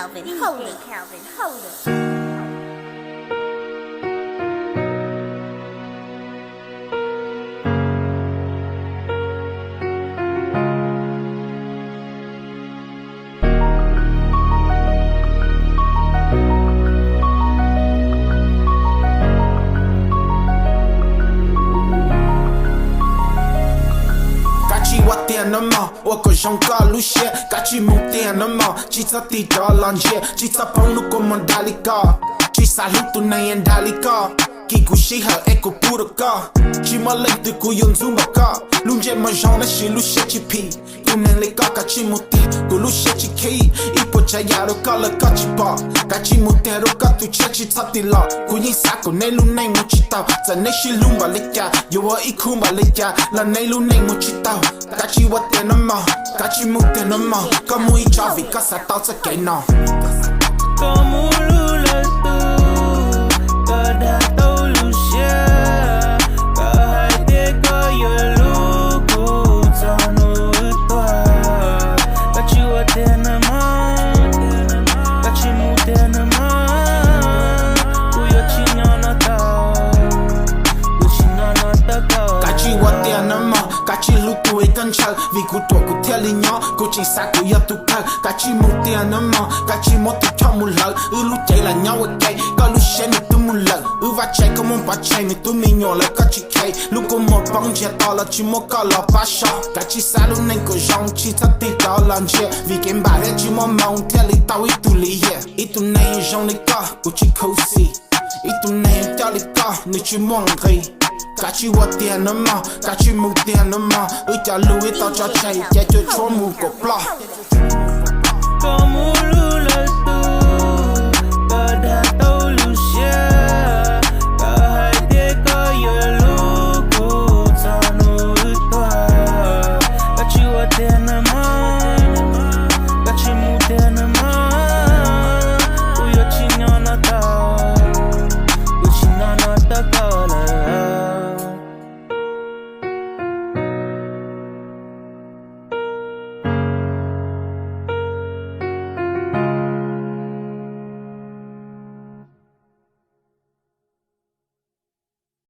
Calvin, hold it, Calvin, hold it. Tiền nó mò, ô có trong có lúc xe, cả chỉ muốn tiền nó mò, chỉ cho tí đó lần dễ, chỉ cho phong lúc có mòn đá lý co, chỉ xa lúc tụi này anh đá lý co, kỳ cú xí hở eko bù được co, chỉ mà lên từ cú yon zoom bạc co, luôn dễ mà trong nó chỉ lúc xe chỉ pi, tụi này lấy co cả chỉ một tiền, cú lúc xe chỉ key, ít bộ trái nhà đâu co là co chỉ bỏ, cả chỉ một tiền đâu co tụi chơi chỉ thắt tí lọ, cú nhìn xa cú này luôn này một chỉ tao, giờ này chỉ luôn bà lấy cha, yêu ở ít khung bà lấy cha, là này luôn này một chỉ tao. Cả chỉ vật tiền nó mò, cả chỉ một tiền nó mò, có mũi cho vì có sao tao sẽ kể nó. Có mũi lưu là tu, có đã tao lưu xe, cả hai đứa có yêu lưu cụ cho nó tỏa. Cả chỉ vật tiền nó mò, cả chỉ một tiền nó mò, cụ yêu chỉ nhỏ nó tao, cụ chỉ nhỏ nó tao tao. Cả chỉ vật tiền nó mò. Cả chỉ lúc tuổi cần chờ vì cụ tuổi cụ theo lý nhỏ cụ chỉ xa cụ yêu tụ cơ cả chỉ một tiền nó mò cả chỉ một thứ cho một lần lúc chạy là nhau ở cây có lúc xe mình tôi một lần và chạy có một bà chạy mình tôi mình nhỏ là có chỉ cây lúc có một bóng trẻ to là chỉ một có lọ phá sọ cả chỉ xa lúc này có rong chỉ thật tí đó lần chia vì cái bà đấy chỉ một mong theo lý tao ít tụ lý ít tụ này rong này có cụ chỉ khâu xì ít tụ này theo lý có người chỉ mong gì cả chỉ vật tiền nó mò, cả chỉ một tiền nó mò, cho lùi tao cho chạy, chạy cho chó mù cột lo. Có mũi